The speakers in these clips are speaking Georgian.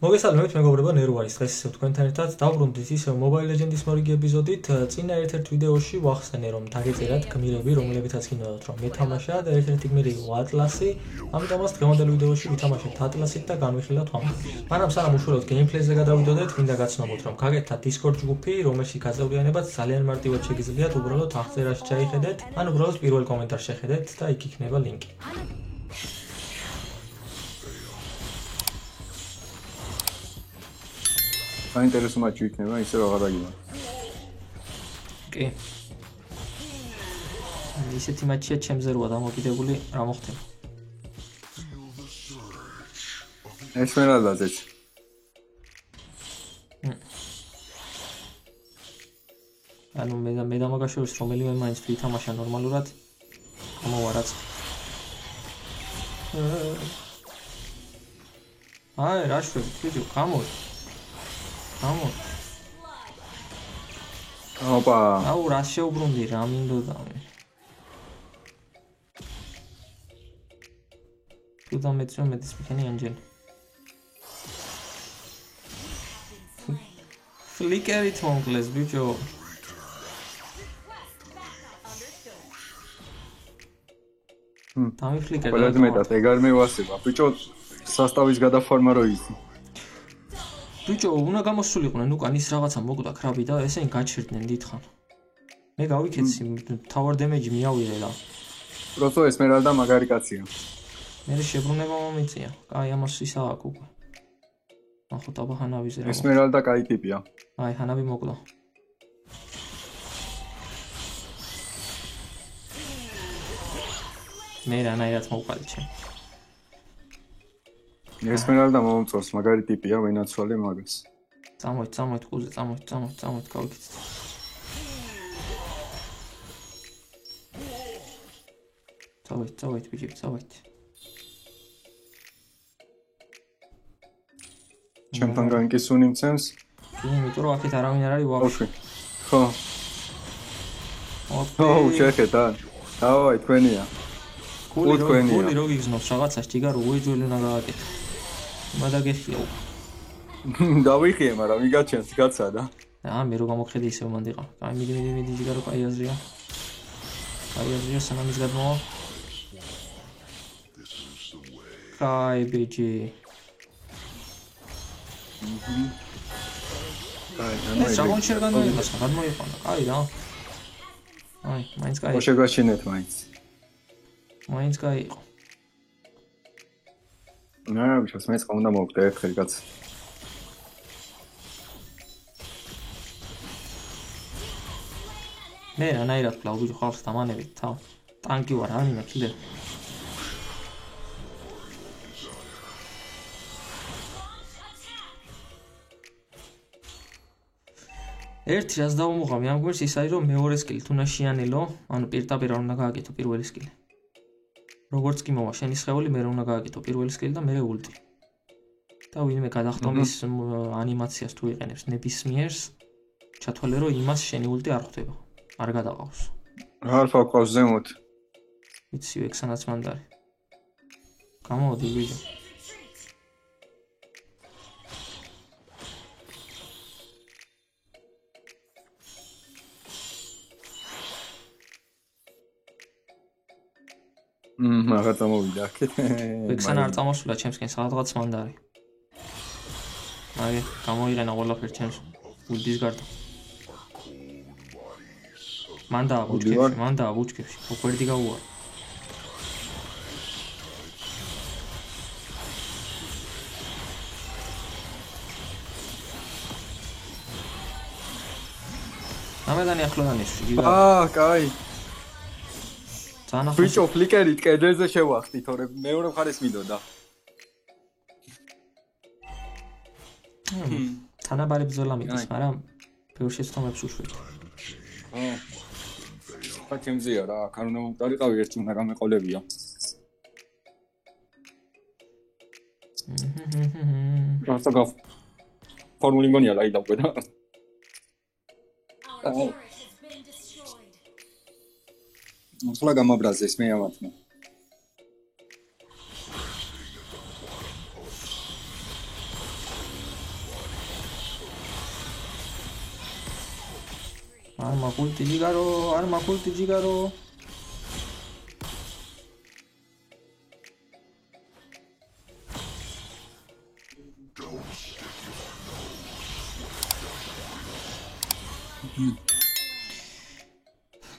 მოგესალმებით მეგობრებო, ნერო არის დღეს ისევ თქვენთან ერთად დავბრუნდით ისევ Mobile Legends-ის მორიგი ეპიზოდით. წინა ერთ-ერთ ვიდეოში ვახსენე რომ დაგეწერათ გმირები, რომლებითაც გინდათ რომ მეთამაშა და ერთ-ერთი გმირი იყო ატლასი. ამიტომაც დღევანდელ ვიდეოში ვითამაშებთ ატლასით და განვიხილავთ ამბავს. მაგრამ სანამ უშუალოდ გეიმპლეიზე გადავიდოდეთ, მინდა გაცნობოთ რომ გაგეთათ Discord ჯგუფი, რომელშიც გაწევრიანებაც ძალიან მარტივად შეგიძლიათ უბრალოდ აღწერაში ჩაიხედეთ, ან უბრალოდ პირველ კომენტარში შეხედეთ და იქ იქნება ლინკი. საინტერესო მატჩი იქნება, ისე აღარ აგიმართ. კი. ისეთი მატჩია ჩემზე როა დამოკიდებული, რა მოხდება. ესმერალდაზეც. ანუ მე და მაგაშორის რომელიმე მაინც ვითამაშა ნორმალურად. ამოვა რაც. აი, რა შვები, ბიჭო, გამოდი. Amo. Opa. Au, რა შეუბრუნდი რა მინდოდა მე. თუ დამეწრო მეც მიქენი ანჯელი. Flickerit მომკლეს ბიჭო. დამი ფლიკერი. ყველაზე მეტად ეგარ მევასება. ბიჭო, სასტავის გადაფორმა რო ისი. ბიჭო, უნდა გამოსულიყვნენ უკან ის რაღაცა მოკვდა კრაბი და ესენი გაჩერდნენ დიდხან. მე გავიქეცი, თავარ დემეჯი მიავიღე და. პროცო ესმერალდა მაგარი კაცია. მე შებრუნება მომიწია. კაი, ამას ისა აქვს უკვე. ნახოთ აბა ჰანავიზე რა. ესმერალდა კაი ტიპია. აი, ჰანავი მოკვდა. მე რანაირად მოვყავდი ჩემ. ესმერალდა მომწონს, მაგარი ტიპია, ვინაცვალე მაგას. წამოით ყუზე, წამოით, გავიქეცით. წავით, ბიჭები, წავით. ჩემთან განკისუნი მცემს? კი, იმიტომ რომ აქეთ არავინ არ არის ვაფშე. ხო. ო, შეხედა. დავაი, თქვენია. კული რო გიგზნობს რაღაცას, ჯიგარო უეჯველი უნდა გააკეთო. მადაგეხია უკვე. დავიხიე, მაგრამ მიგაჩენს კაცა და. მე რო გამოხედი ისევ მანდიყავ. კაი, მიდი ჯიგარო, კაი აზრია. სანამ ის გადმოვა. კაი, ბიჭი. კაი, საგონჩერ გადმოიყანა, კაი რა. აი, მაინც კაი. მოშეგვაშინეთ მაინც. მაინც კაი იყო. ბიჭოს მეც უნდა მოვკვდე ერთხელ კაც. მე რანაირად ვკლავ ბიჭო ხალხს დამანებით თავ. ტანკი ვარ, არ მინდა კიდე. ერთი რაც დავუმოღავი ამ გვერდს ის არის რომ მეორე სკილი თუ უნდა შეანელო, ანუ პირდაპირ არ უნდა გააკეთო პირველი სკილი. როგორც კი მოვა შენი სხეული, მე უნდა გააკეთო პირველი სკილი და მე ულტი. და ვინმე გადახტომის ანიმაციას თუ იყენებს ნებისმიერს, ჩათვალე რომ იმას შენი ულტი არ ხვდება. არ გადაყავს. არ ფაყავს ზემოთ. იცი ეგ სანაც მანდარი. გამოდი ბიჭო. მაგა წამოვიდა აქ. ეგსან არ წამოსულა ჩემსკენ სადღაც მანდარი. აი, გამოიყენა ყველაფერი ჩემს ულდის გარდა. მანდა ბუჩქებში, ოკვერდი გაუარა. ამედანი ახლოდან ის გიგა. კაი. ზანა ბიჭო, ფლიკერით კედელზე შევახტი, თორე მეორე მხარეს მიდოდა. თანაბარი ბრძოლა მიდის, მაგრამ ბევრ შეცდომებს უშვებთ. ხო, ჩემზეა რა, არ უნდა დავიყავი ერთი უნდა გამეყოლებია. რასაგა ფორმული მგონია ლაი დავკვეთა. Sula gamma brazes me amatna. Arma culti Gigaro.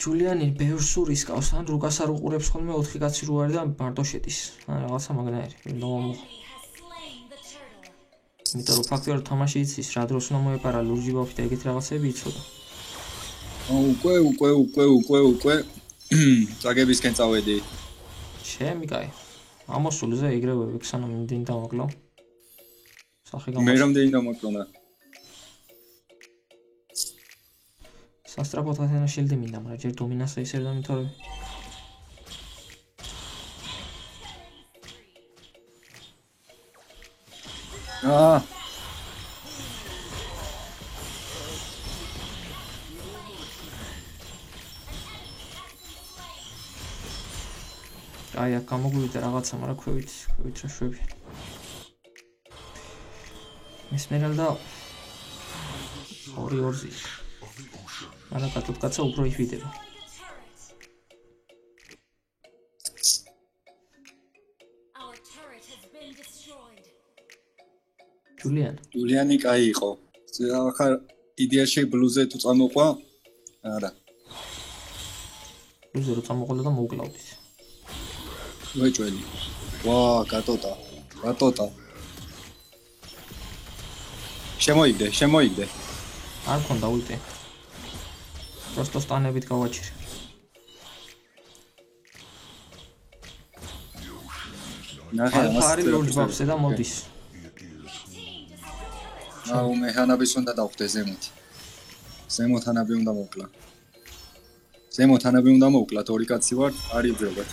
Juliani ბევრს ურისკავს, ან რუკას არ უყურებს ხოლმე 4 კაცი რო არის და მარტო შედის. რაღაცა მაგნაირი. იმიტომ რომ ფაქტობრივად თამაში იცის, რა დროს უნდა მოეპარა ლურჯი ბაფი და ეგეთი რაღაცები იცოდა. უკვე. წაგებისკენ წავედი. ჩემი კაი. ამოსულზე იგრევე ვიქსანა მინდინ დამოკლავ. სახე მე რამდენი დამოკლავ? სასტრაფოდ ათენა შილდი მინდა, მაგრამ ჯერ დომინანსა ისე და მithorები. აი, აქ გამოგვივიდა რაღაცა, მაგრამ ქვევით რა შვები. მესმერალდა 2-2-ზე. Ana კაცოთკაცა უფრო იფიდება. Juliani კაი იყო. ახლა იდეაში ბლუზე თუ წამოყვა? არა. ბლუზე რო წამოყვა და მოუკლავდით. ვეჭველი. გატოტა. შემოიგდე. არ მქონდა ულტი. Просто стანებით გავაჭირე. არის ლურჯ ბაფზე და მოდის. მე ჰანაბის უნდა დავხდე ზემოთ. ზემოთ ჰანაბი უნდა მოვკლა. 2 კაცი ვარ, არ იძებათ.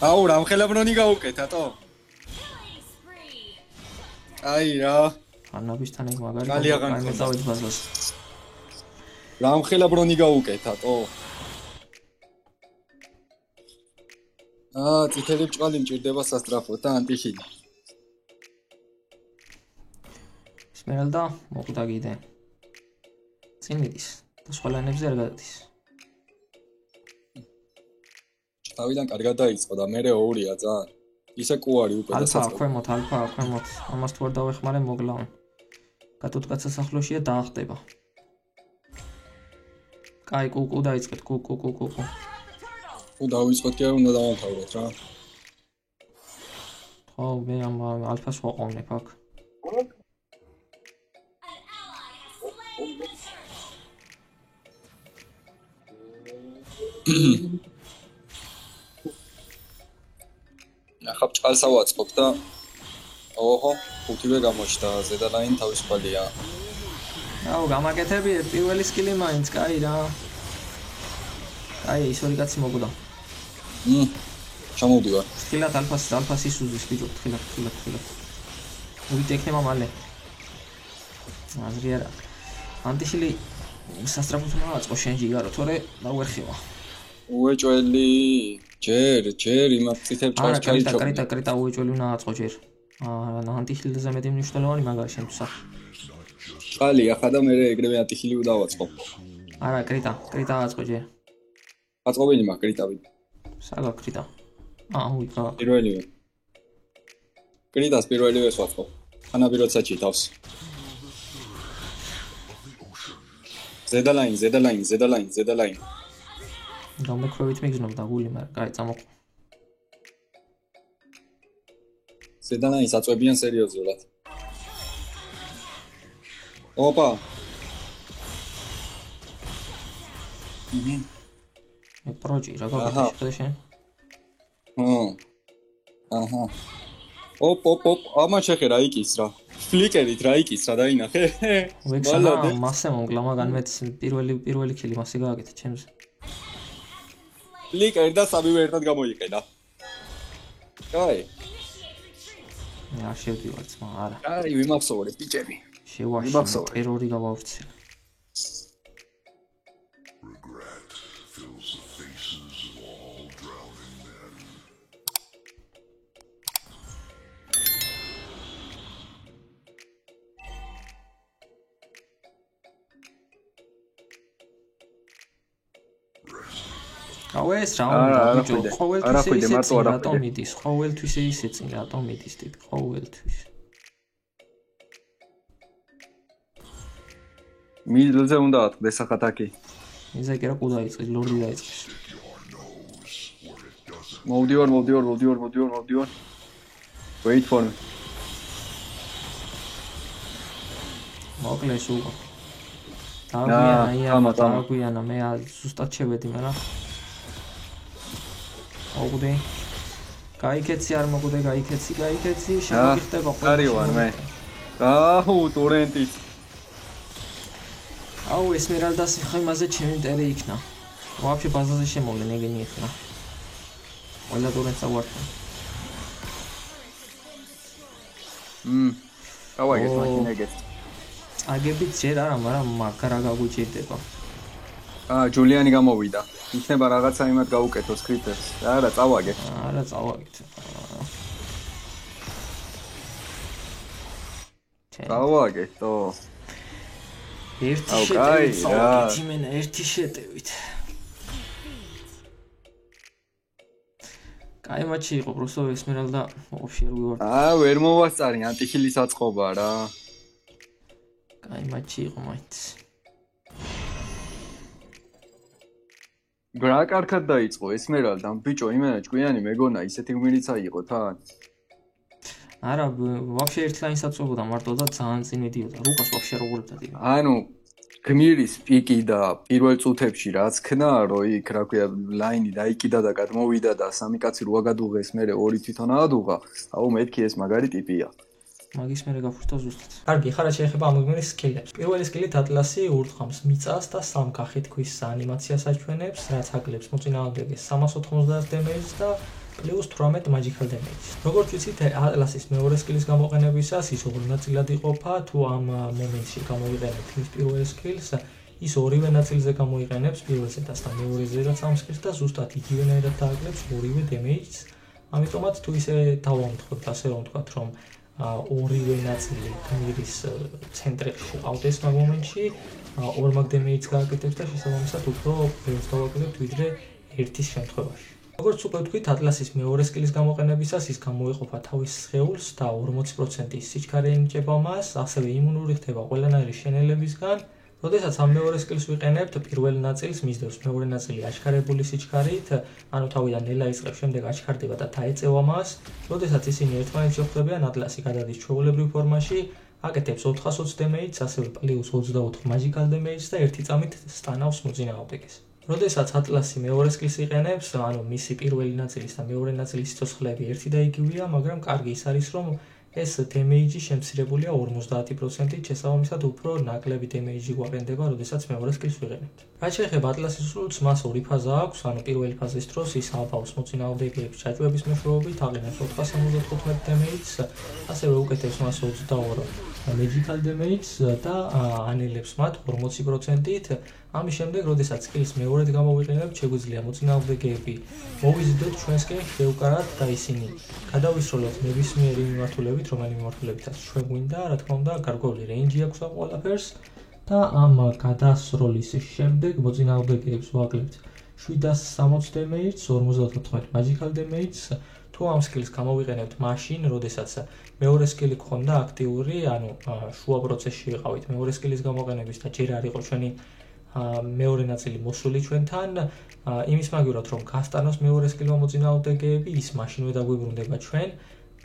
რამხელა ბრონი გაუკეთათო? აი რა. ჰანაბისთან ეგ მაგარი გამეწავით ბაზას. რამხელა ბრონი გაუკეთათო? წითელი ბჭყალი მჭირდება სასტრაფოდ და ანტიხიდი. სმერალდა მოკვდა კიდე. წინ მიდის და სხვალანებზე არ გადადის. თავიდან კარგად დაიწყო და მერე 2-ია ძალიან. ისე კუარი უკვე და საწყო. ალფა, ქვემოთ. ამას თუ არ დავეხმარე მოგლავენ. კატოთკაც სასახლოშია დაახტება. კაი, კუკუ დაიწყეთ, კუკუ. თუ დავიწყოთ კი არ უნდა დავამთავროთ რა. ხო, მე ამ ალფას ვაყოვნებ აქ. ახლა ბჭყალსა ვაწყობ და ხუთივე გამოჩნდა ზედა ლაინ თავისუფალია. გამაკეთებიეთ პირველი სკილი მაინც, კაი რა. აი, ის ორი კაცი მოკვდა. ჩამოვდივარ. ხილათ ალფას ისუზის ბიჭო, ხილათ. ვიტექნება მალე. აზრი არა. ანტიშილი სასტრაფოდ მაწყო შენ ჯიგარო, თორე დაუერხევა. უეჭველი ჯერ იმას წითელ ჭალს ჩაიჭო. კრიტა უეჭველი უნდა აწყო ჯერ. ანტიშილზე მეტი მნიშვნელოვანი მაგარი შემთხვევა. ჭალი ახლა და მე ეგრევე ანტიშილი დავაწყო. არა, კრიტა აწყო ჯერ. აწყობილი მაგ კრიტავი. საგა კრიტა. უიკა. პირველივე. კრიტას პირველივე ვაწყო. ანაბი როცა ჩიტავს. ზედა ლაინ. გამექვევით მიგზნობდა გული, მაგრამ კაი წამოყვა. ზედა ლაინს აწვებიან სერიოზულად. ოპა. მე პროჯი რა გაგიხდა შენ? აჰა. ოპ, ამა შეხერა იკის რა. ფლიკერით რა იკის რა დაინახე? ვექსანა მასე მომკლა, მაგან მეც პირველი ქილი მასე გააკეთე ჩემზე. ფლიკერი და სამივე ერთად გამოიყენა. კაი. არ შევდივარ ძმა, არა. კაი, ვიმახსოვრე ბიჭები. შევაშინე, ტერორი გავავრცელე. აუ ეს რა უნდა ბიჭო, ყოველთვის ისე წინ რატომ მიდის? ყოველთვის ისე წინ რატომ მიდის ტიპი? ყოველთვის. მიდლზე უნდა ატყდეს ახათაკი. ისა კი რა ყუდა იწყის, ლორდი დაიწყეს. მოვდივარ. Wait for me. მოკლეს უკვე. დაგვიანა, მე ზუსტად შევედი, მაგრამ მოგდე. გაიქეცი არ მოგდე, გაიქეცი, შემოგიხდება ყველა. არივარ მე. აუ, ტორენტის. აუ, ესმერალდას ხემაზე ჩემი მტერი იქნა. ვაფშე ბაზაზე შემოვლენ, ეგენი იქნა. ყველა ტორენტს ავარდა. გავაგეთ მაშინ ეგეთ. აგებით ჯერ არა, მაგრამ მაგარა გაგვიჭირდება. ჯულიანი გამოვიდა. იქნება რაღაცა იმათ გაუკეთოს კრიპერს. არა, წავაგეთ. არა, წავაგეთ. წავაგეთო. ერთი შეტევით წავაგეთ, იმენა ერთი შეტევით. კაი მატჩი იყო, просто ესმერალდა ვაფშე არ ვივარ. ვერ მოვასწარი, ანტიხილის აწყობა რა. კაი მატჩი იყო მაინც. რა კარგად დაიწყო ესმერალდამ ბიჭო, იმენა ჭკვიანი მეგონა ისეთი გმირიცა იყო თან. არა, ვაფშე ერთ ლაინს აწვებოდა მარტო და ძალიან წინ მიდიოდა. რუკას ვაფშე როგორ დადიოდა. ანუ გმირის პიკი და პირველ წუთებში რაც ქნა, რომ იქ რა ქვია ლაინი დაიკიდა და გადმოვიდა და სამი კაცი როა გადუღეს, მერე ორი თვითონ აადუღა. აუ მეთქი ეს მაგარი ტიპია. მაგის მერე გაფურთა ზუსტად. კარგი, ხარა შეეხება ამ გმირის სკილებს. პირველი სკილით ატლასი ურთხავს მიწას და სამკახით ქვის ანიმაციას აჩვენებს, რაც აკლებს მოწინააღმდეგეს 390 დემეჯს და პლუს 18 magical damage. როგორც ვიცით, ატლასის მეორე სკილის გამოყენებისას ის ორი ნაწილად იყოფა, თუ ამ მომენტში გამოვიყენებთ ის პირველ სკილს, ის ორივე ნაწილზე გამოიყენებს პირველზედაც და მეორეზედაც ამ სკილს და ზუსტად იგივენაირად დააკლებს ორივე damage-ს. ამიტომაც თუ ისე დავამთხოთ, ასე რომ ვთქვათ, რომ ორივე ნაწილი გმირის ცენტრში ყავდეს მაგ მომენტში, ორმაგ damage-ს გააკეთებს და შესაბამისად უფრო ბევრს გავაკეთებთ ვიდრე ერთის შემთხვევაში. როგორც უკვე ვთქვით, ატლასის მეორე სკილის გამოყენებისას ის გამოიყოფა თავის სხეულს და 40% სიჩქარე ენიჭება მას, ასევე იმუნური ხდება ყველანაირი შენელებისგან. როდესაც ამ მეორე სკილს ვიყენებთ, პირველ ნაწილს მისდევს მეორე ნაწილი აჩქარებული სიჩქარით, ანუ თავიდან ნელა იწყებს, შემდეგ აჩქარდება და დაეწევა მას. როდესაც ისინი ერთმანეთს შეხვდებიან, ატლასი გადადის ჩვეულებრივ ფორმაში, აკეთებს 420 damage-ს, ასევე პლუს 24 magical damage-ს და ერთი წამით სტანავს მოწინააღმდეგეს. როდესაც ატლასი მეორე სკილს იყენებს, ანუ მისი პირველი ნაწილის და მეორე ნაწილის სიცოცხლეები ერთი და იგივეა, მაგრამ კარგი ის არის, რომ ეს damage-ი შემცირებულია 50%-ით, შესაბამისად უფრო ნაკლები damage-ი გვაყენდება, როდესაც მეორე სკილს ვიყენებთ. რაც შეეხება ატლასის სულს, მას ორი ფაზა აქვს, ანუ პირველი ფაზის დროს ის აბავს მოწინააღმდეგეებს ჩაჭვების მეშვეობით, აყენებს 475 damage-ს, ასევე უკეთებს მას 22 magical damage-ს და ანელებს მათ 40%-ით. ამის შემდეგ, როდესაც სკილს მეორედ გამოვიყენებთ, შეგვიძლია მოწინააღმდეგეები მოვიზიდოთ ჩვენსკენ შევკარათ და ისინი გადავისროლოთ ნებისმიერი მიმართულებით, რომელი მიმართულებითაც ჩვენ გვინდა, რა თქმა უნდა, გარკვეული რეინჯი აქვს ამ ყველაფერს და ამ გადასროლის შემდეგ მოწინააღმდეგეებს ვაკლებთ 760 damage-ს, 54 magical damage-ს. თუ ამ სკილს გამოვიყენებთ მაშინ, როდესაც მეორე სკილი გქონდა აქტიური, ანუ შუა პროცესში ვიყავით მეორე სკილის გამოყენების და ჯერ არ იყო ჩვენი მეორე ნაწილი მოსული ჩვენთან, იმის მაგივრად რომ გასტანოს მეორე სკილმა მოწინააღმდეგეები, ის მაშინვე დაგვიბრუნდება ჩვენ,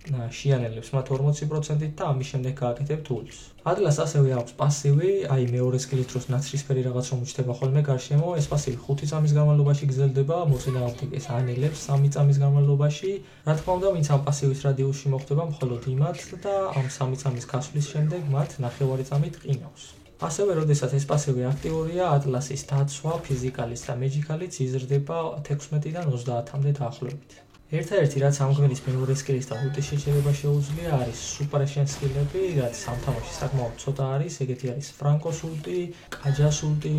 შეანელებს მათ 40%-ით და ამის შემდეგ გააკეთებთ ულს. ატლას ასევე აქვს პასივი, აი მეორე სკილის დროს ნაცრისფერი რაღაც რომ უჩნდება ხოლმე გარშემო, ეს პასივი 5 წამის განმავლობაში გრძელდება, მოწინააღმდეგეს ანელებს 3 წამის განმავლობაში. რა თქმა უნდა, ვინც ამ პასივის რადიუსში მოხვდება, მხოლოდ იმათ და ამ 3 წამის გასვლის შემდეგ მათ 9 წამით ყინავს. ასევე, როდესაც ეს პასივი აქტიურია, ატლასის დაცვა, ფიზიკალის და მეჯიკალიც იზრდება 16-დან 30-მდე დაახლოებით. ერთადერთი რაც ამ გმირის მეორე სკილის და ულტის შეჭერება შეუძლია, არის სუპრეშენ სკილები, რაც ამ თამაშში საკმაოდ ცოტა არის, ეგეთი არის ფრანკოს ულტი, კაჯას ულტი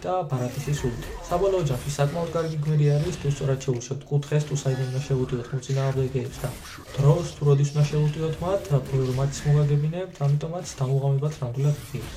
და ბარატისის ულტი. საბოლოო ჯამში საკმაოდ კარგი გმირი არის, თუ სწორად შევუშვებთ კუთხეს, თუ საიდან უნდა შევუტიოთ მოწინააღმდეგეებს და დროს თუ როდის უნდა შევუტიოთ მათ, პირველ მატჩს მოგაგებინებთ, ამიტომაც დამოღამებათ ნამდვილად ღირს.